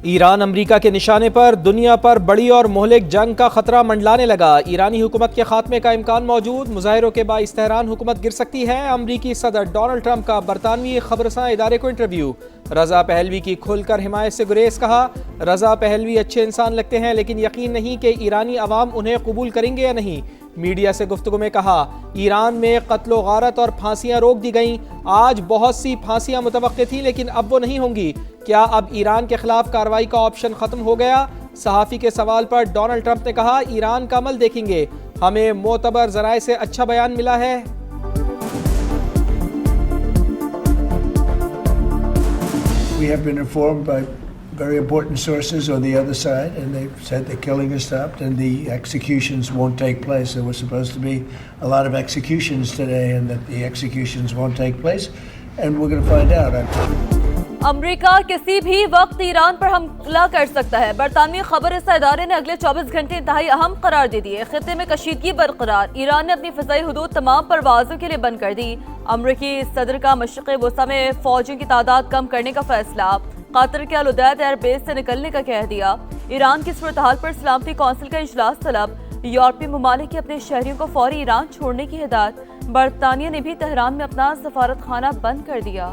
Iran अमरीका के निशाने पर दुनिया पर बड़ी और मोहलिक जंग का खतरा मंडलाने लगा। ईरानी हुकूमत के खात्मे का इम्कान मौजूद। मुजाहिरों के बाइस तेहरान हुकूमत गिर सकती है। अमरीकी सदर डोनाल्ड ट्रंप का बरतानवी खबरसां इदारे को इंटरव्यू। रजा पहलवी की खुलकर हिमायत से गुरेज। कहा, रजा पहलवी अच्छे इंसान लगते हैं लेकिन यकीन नहीं कि ईरानी अवाम उन्हें कबूल करेंगे या नहीं। मीडिया से गुफ्तगू में कहा, ईरान में कत्लो गारत और फांसियां रोक दी गईं। आज बहुत सी फांसियां मुतवक्के थी लेकिन अब वो नहीं होंगी। क्या अब ईरान के खिलाफ कार्रवाई का ऑप्शन खत्म हो गया? सहाफ़ी के सवाल पर डोनाल्ड ट्रंप ने कहा, ईरान का अमल देखेंगे। हमें मोतबर जराए से अच्छा बयान मिला है। We have been informed by very important sources on the other side, and they've said the killing has stopped and the executions won't take place. There was supposed to be a lot of executions today, and that the executions won't take place, and we're going to find out. America किसी भी वक्त Iran पर हमला कर सकता है। बरतानवी खबरसां इदारे ने अगले 24 घंटे इंतहाई अहम करार दे दिए। खित्ते में कशीदगी बरकरार। ईरान ने अपनी फ़िज़ाई हुदूद तमाम परवाज़ों के लिए बंद कर दी। अमरीकी सदर का मशरिक़ वस्ता में फ़ौजियों की तादाद कम करने का फैसला। कतर के अल-उदैद एयरबेस से निकलने का कह दिया। ईरान की सूरत हाल पर सलामती कौंसिल का इजलास तलब। यूरोपीय ममालिक की अपने शहरियों को फौरी ईरान छोड़ने की हिदायत। बरतानिया ने भी तेहरान में अपना सफारत खाना बंद कर दिया।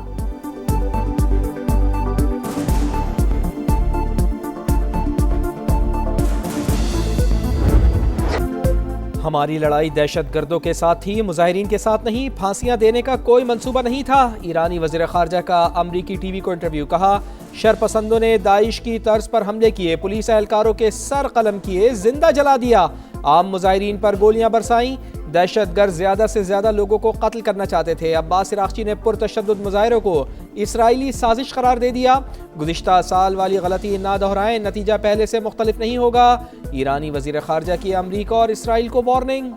हमारी लड़ाई दहशत गर्दों के साथ थी, मुजाहिरीन के साथ नहीं। फांसियां देने का कोई मंसूबा नहीं था। ईरानी वज़ीर ख़ारजा का अमरीकी टीवी को इंटरव्यू। कहा, शरपसंदों ने दाइश की तर्ज पर हमले किए, पुलिस एहलकारों के सर कलम किए, जिंदा जला दिया, आम मुजाहिरीन पर गोलियां बरसाईं। दहशतगर्द ज़्यादा से ज़्यादा लोगों को कत्ल करना चाहते थे। अब्बास इराक़ची ने पुरतशद्दुद मुजाहिरों को इसराइली साजिश करार दे दिया। गुज़िश्ता साल वाली गलती ना दोहराएं, नतीजा पहले से मुख्तलिफ नहीं होगा। ईरानी वज़ीर ख़ारजा की अमरीका और इसराइल को वार्निंग।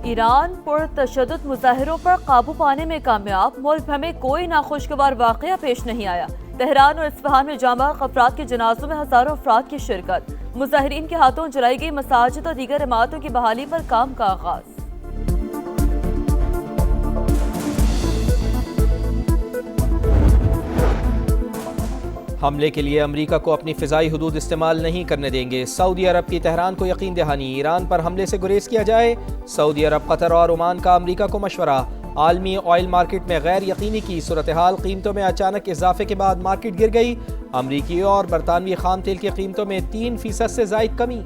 ईरान पुरतशद्दुद मुजाहिरों पर काबू पाने में कामयाब। मुल्क में कोई नाखुशगवार वाक़या पेश नहीं आया। तेहरान और इस्फहान में जामा अफराद के जनाजों में हजारों अफराद की शिरकत। मुजाहिरीन के हाथों जलाई गई मसाजिद और दीगर इमारतों की बहाली पर काम का आगाज। हमले के लिए अमरीका को अपनी फ़िज़ाई हुदूद इस्तेमाल नहीं करने देंगे। सऊदी अरब की तेहरान को यकीन दहानी। ईरान पर हमले से गुरेज किया जाए। सऊदी अरब, कतर और ओमान का अमरीका को मशवरा। आलमी ऑयल मार्केट में गैर यकीनी की सूरत हाल। कीमतों में अचानक इजाफे के बाद मार्केट गिर गई। अमरीकी और बरतानवी खाम तेल की कीमतों में 3% से ज़ायद कमी।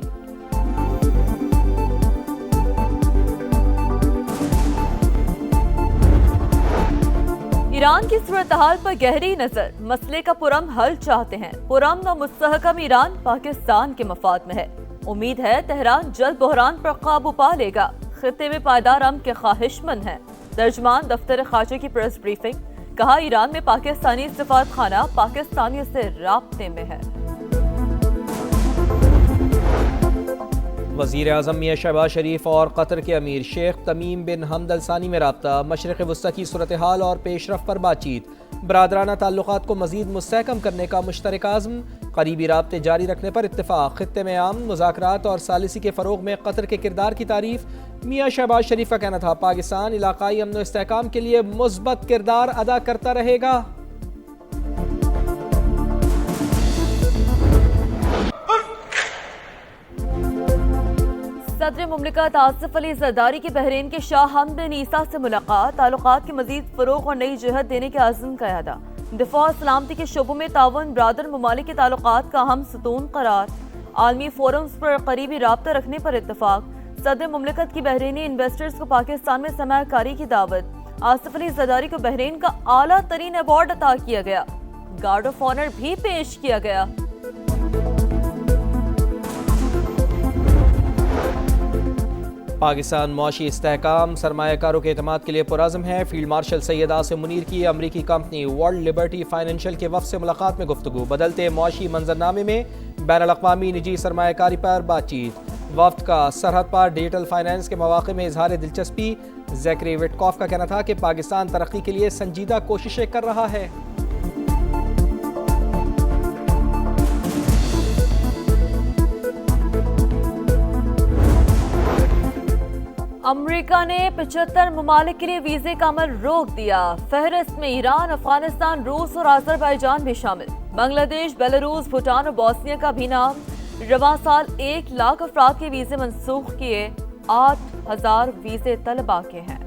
ईरान की सूरत हाल पर गहरी नजर। मसले का पुरम हल चाहते हैं। पुरम व मुस्तहकम ईरान पाकिस्तान के मफाद में है। उम्मीद है तेहरान जल्द बहरान पर काबू पा लेगा। खित्ते में पायदार अमन के ख्वाहिशमंद हैं। तर्जमान दफ्तर खारजा की प्रेस ब्रीफिंग। कहा, ईरान में पाकिस्तानी सफारत खाना पाकिस्तानियों से राब्ते में है। वज़ीर आज़म मियां शहबाज शरीफ और कतर के अमीर शेख तमीम बिन हमद अल सानी में राब्ता। मशरिक़ वस्ता की सूरत हाल और पेशरफ पर बातचीत। बरादराना ताल्लुकात को मज़ीद मुस्तहकम करने का मुश्तरक आज़म। करीबी राब्ते जारी रखने पर इत्तेफाक। खित्ते में आम मुज़ाकरात और सालिसी के फ़रोग़ में कतर के किरदार की तारीफ। मियां शहबाज शरीफ का कहना था, पाकिस्तान इलाकाई अमन व इस्तेहकाम के लिए मुस्बत किरदार अदा करता रहेगा। सदर मुमलिकत आसिफ अली जरदारी की बहरीन के शाह हमद बिन ईसा से मुलाकात। ताल्लुकात के मजीद फ़रोग़ और नई जहत देने के आज़म का अदा। दिफा और सलामती के शोबों में ताउन ब्रादर ममालिक के ताल्लुकात का अहम सतून करार। आलमी फोरम्स पर करीबी राब्ता रखने पर इत्तफाक। सदर मुमलिकत की बहरीनी इन्वेस्टर्स को पाकिस्तान में सरमायाकारी की दावत। आसिफ अली जरदारी को बहरीन का आला तरीन अवार्ड अता किया गया। गार्ड ऑफ ऑनर भी पेश किया गया। पाकिस्तान मुआशी इस्तेहकाम सरमायाकारों के एतमाद के लिए पुरज़्म है। फील्ड मार्शल सैयद आसिम मुनीर की अमरीकी कंपनी वर्ल्ड लिबर्टी फाइनेंशियल के वफ़द से मुलाकात में गुफ्तगू। बदलते मुआशी मंजरनामे में बैनुल-अक़वामी निजी सरमायाकारी पर बातचीत। वफ़द का सरहद पर डिजिटल फाइनेंस के मौक़े में इजहार दिलचस्पी। ज़ैकरी विटकॉफ का कहना था कि पाकिस्तान तरक्की के लिए संजीदा कोशिशें कर रहा है। अमेरिका ने 75 ममालिक के लिए वीजे का अमल रोक दिया। फहरिस्त में ईरान, अफगानिस्तान, रूस और अजरबैजान भी शामिल। बांग्लादेश, बेलारूस, भूटान और बोस्निया का भी नाम। रवां साल 1 लाख अफराद के वीजे मंसूख किए। 8,000 वीजे तलबा के हैं।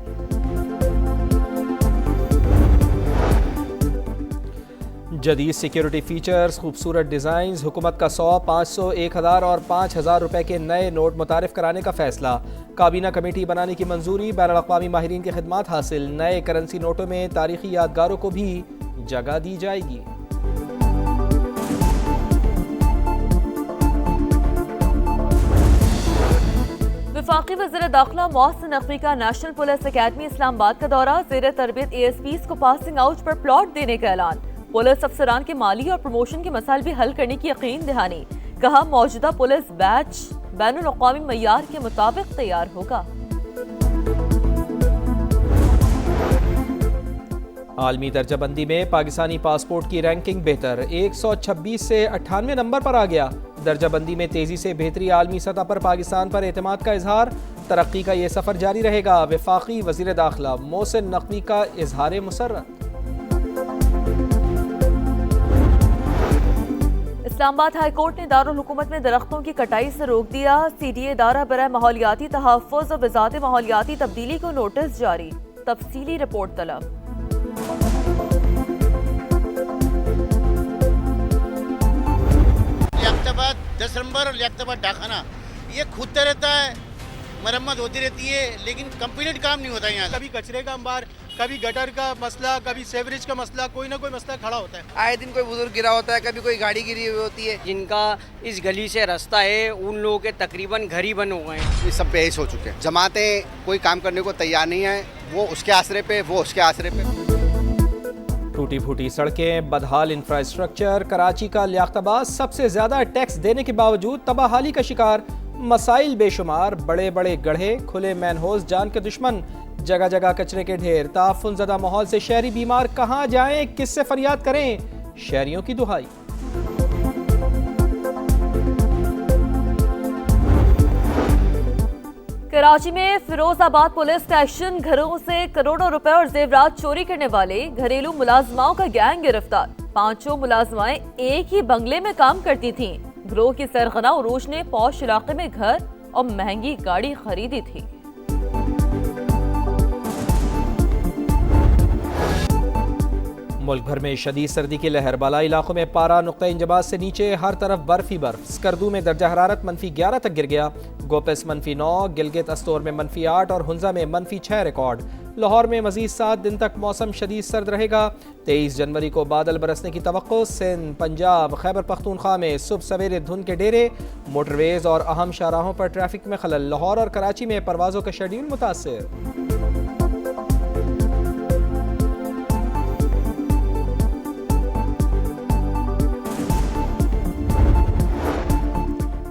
जदीद सिक्योरिटी फीचर्स, खूबसूरत डिज़ाइंस, हुकूमत का 100, 500, 1000 और 5000 रुपए के नए नोट मुतारिफ कराने का फैसला। काबीना कमेटी बनाने की मंजूरी। बैनुल-अक़वामी माहिरीन की खिदमात हासिल। नए करेंसी नोटों में तारीखी यादगारों को भी जगह दी जाएगी। वफाकी वज़ीर दाखिला मोहसिन नकवी का नेशनल पुलिस अकेडमी इस्लामाबाद का दौरा। ज़ेर तरबियत ASPs को पासिंग आउट पर प्लॉट देने का ऐलान। पुलिस अफसरान के माली और प्रमोशन के मसाइल भी हल करने की यकीन दहानी। कहा मौजूदा पुलिस बैच बैनुल-अक़वामी मय्यार के मुताबिक तैयार होगा। आलमी दर्जाबंदी में पाकिस्तानी पासपोर्ट की रैंकिंग बेहतर। 126 से 98 नंबर पर आ गया। दर्जाबंदी में तेजी से बेहतरी। आलमी सतह पर पाकिस्तान पर एतमाद का इजहार। तरक्की का ये सफर जारी रहेगा। वफाकी वज़ीर दाखिला मोहसिन नकवी का इजहार मुसर्रत। इस्लामाबाद हाई कोर्ट ने दारुल हुकूमत में दरख्तों की कटाई से रोक दिया। CDA इदारा बराए माहौलियाती तहफ़्फ़ुज़ और वज़ारत माहौलियाती तब्दीली को नोटिस जारी। तफसीली रिपोर्ट तलब। लियाकताबाद 10 नंबर और लियाकताबाद डाखाना ये खुदता रहता है, मरम्मत होती रहती है, लेकिन कंप्लीट काम नहीं होता यहाँ। कभी कचरे का अंबार, कभी गटर का मसला, कभी सेवरेज का मसला, कोई ना कोई मसला खड़ा होता है। आए दिन कोई बुजुर्ग गिरा होता है, कभी कोई गाड़ी गिरी हुई होती है। जिनका इस गली से रास्ता है उन लोगों के तकरीबन घर ही बंद हो गए हैं। ये सब बेहिस हो चुके हैं। जमातें कोई काम करने को तैयार नहीं है, वो उसके आसरे पे, वो उसके आसरे पे। टूटी फूटी सड़कें, बदहाल इंफ्रास्ट्रक्चर। कराची का लियाकताबाद सबसे ज्यादा टैक्स देने के बावजूद तबाहाली का शिकार। मसाइल बेशुमार। बड़े बड़े गड्ढे, खुले मैनहोल्स जान के दुश्मन। जगह जगह कचरे के ढेर। ताफुन ज़दा माहौल से शहरी बीमार। कहाँ जाएं, किससे फरियाद करें? शहरियों की दुहाई। कराची में फिरोजाबाद पुलिस का एक्शन। घरों से करोड़ों रुपए और जेवरात चोरी करने वाले घरेलू मुलाजमाओं का गैंग गिरफ्तार। 5 मुलाजमाएं एक ही बंगले में काम करती थीं। गिरोह की सरगना उरूज ने पौश इलाके में घर और महंगी गाड़ी खरीदी थी। मुल्क भर में शदीद सर्दी की लहर। बालाई इलाकों में पारा नुक्ता इंजबात से नीचे। हर तरफ बर्फ ही बर्फ। स्कर्दू में दर्जा हरारत -11 तक गिर गया। गोपेस -9, गिलगित अस्तोर में -8 और हुंजा में -6 रिकॉर्ड। लाहौर में मजीद 7 दिन तक मौसम शदीद सर्द रहेगा। 23 जनवरी को बादल बरसने की तवक्को। सिंध, पंजाब, खैबर पख्तूनख्वा में सुबह सवेरे धुंध के डेरे। मोटरवेज और अहम शाहराहों पर ट्रैफिक में खलल। लाहौर और कराची में परवाजों का शेड्यूल मुतासिर।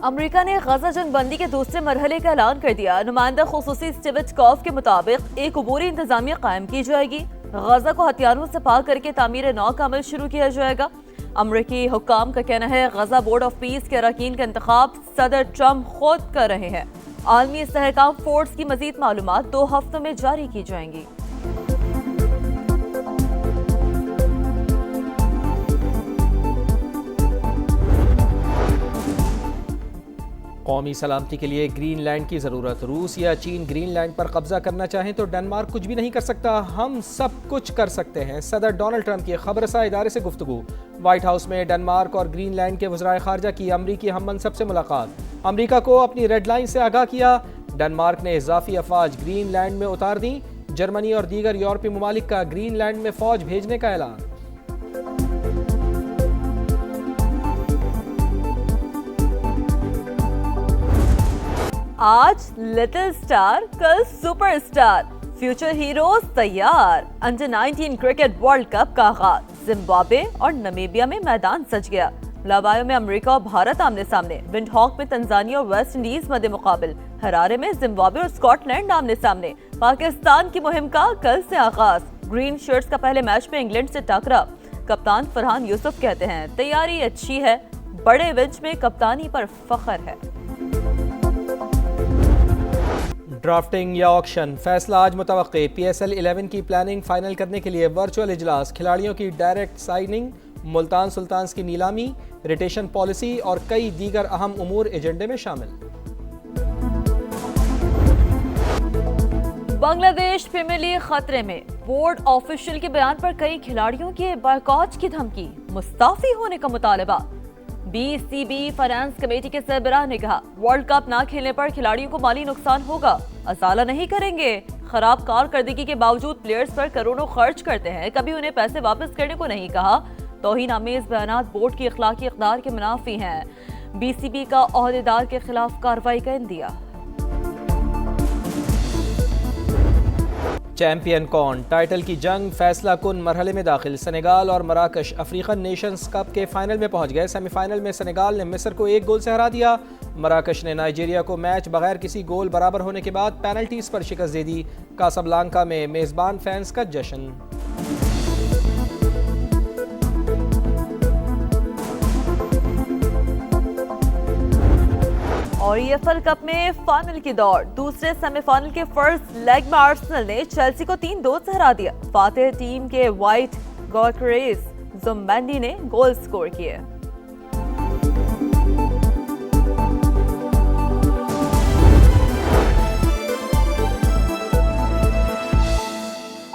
अमेरिका ने गजा जंग बंदी के दूसरे मरहले का ऐलान कर दिया। नुमाइंदा खुसूसी स्टीव विटकॉफ के मुताबिक एक अबूरी इंतजामिया कायम की जाएगी। गजा को हथियारों से पाक करके तामीर नौ का अमल शुरू किया जाएगा। अमरीकी हुक्काम का कहना है गजा बोर्ड ऑफ पीस के अरकान का इंतखाब सदर ट्रंप खुद कर रहे हैं। आलमी इस्तेहकाम फोर्स की मजीद मालूमात 2 हफ्तों में जारी की जाएंगी। कौमी सलामती के लिए ग्रीनलैंड की ज़रूरत। रूस या चीन ग्रीनलैंड पर कब्जा करना चाहें तो डेनमार्क कुछ भी नहीं कर सकता। हम सब कुछ कर सकते हैं। सदर डोनाल्ड ट्रंप की खबरसा इदारे से गुफ्तगू। व्हाइट हाउस में डेनमार्क और ग्रीनलैंड के वज़राए ख़ारजा की अमरीकी हम मनसब से मुलाकात। अमरीका को अपनी रेड लाइन से आगाह किया। डेनमार्क ने इजाफी अफवाज ग्रीनलैंड में उतार दी। जर्मनी और दीगर यूरोपीय ममालिक का ग्रीनलैंड में फ़ौज भेजने का ऐलान। आज लिटिल स्टार, कल सुपरस्टार। फ्यूचर हीरोज तैयार। अंडर 19 क्रिकेट वर्ल्ड कप का आगाज। जिम्बाब्वे और नमीबिया में मैदान सज गया। लावायो में अमेरिका और भारत आमने सामने। विंडहॉक में तंजानिया और वेस्ट इंडीज मध्य मुकाबिल। हरारे में जिम्बाब्वे और स्कॉटलैंड आमने सामने। पाकिस्तान की मुहिम का कल से आगाज। ग्रीन शर्ट्स का पहले मैच में इंग्लैंड से टकरा। कप्तान फरहान यूसुफ कहते हैं तैयारी अच्छी है, बड़े इवेंट में कप्तानी पर फख्र है। ड्राफ्टिंग या ऑक्शन, फैसला आज मुतवक्के। PSL 11 की प्लानिंग फाइनल करने के लिए वर्चुअल इजलास, खिलाड़ियों की डायरेक्ट साइनिंग, मुल्तान सुल्तान्स की नीलामी, रिटेशन पॉलिसी और कई दीगर अहम उमूर एजेंडे में शामिल। बांग्लादेश प्रीमियर लीग खतरे में, बोर्ड ऑफिशियल के बयान पर कई खिलाड़ियों के बायकॉट की धमकी, मुस्ताफी होने का मुतालबा। BCB फाइनेंस कमेटी के सरबराह ने कहा वर्ल्ड कप ना खेलने पर खिलाड़ियों को माली नुकसान होगा, असाला नहीं करेंगे। खराब कारकर्दगी के बावजूद प्लेयर्स पर करोड़ों खर्च करते हैं, कभी उन्हें पैसे वापस करने को नहीं कहा। तौहीन आमेज बयानात बोर्ड की अखलाकी इक़दार के मुनाफी हैं। BCB का ओहदेदार के खिलाफ कार्रवाई का इंदिया। चैंपियन कौन, टाइटल की जंग फैसला कुन मरहले में दाखिल। सेनेगाल और मराकश अफ्रीकन नेशंस कप के फाइनल में पहुंच गए। सेमीफाइनल में सेनेगाल ने मिस्र को 1 गोल से हरा दिया। मराकश ने नाइजीरिया को मैच बगैर किसी गोल बराबर होने के बाद पेनल्टीज पर शिकस्त दे दी। कासाब्लांका में मेजबान फैंस का जश्न। और EFL कप में फाइनल की दौड़, दूसरे सेमीफाइनल के फर्स्ट लेग में आर्सेनल ने चेल्सी को 3-2 से हरा दिया। फातेह टीम के वाइट गॉकरेस ज़ुम्बैंडी ने गोल स्कोर किए।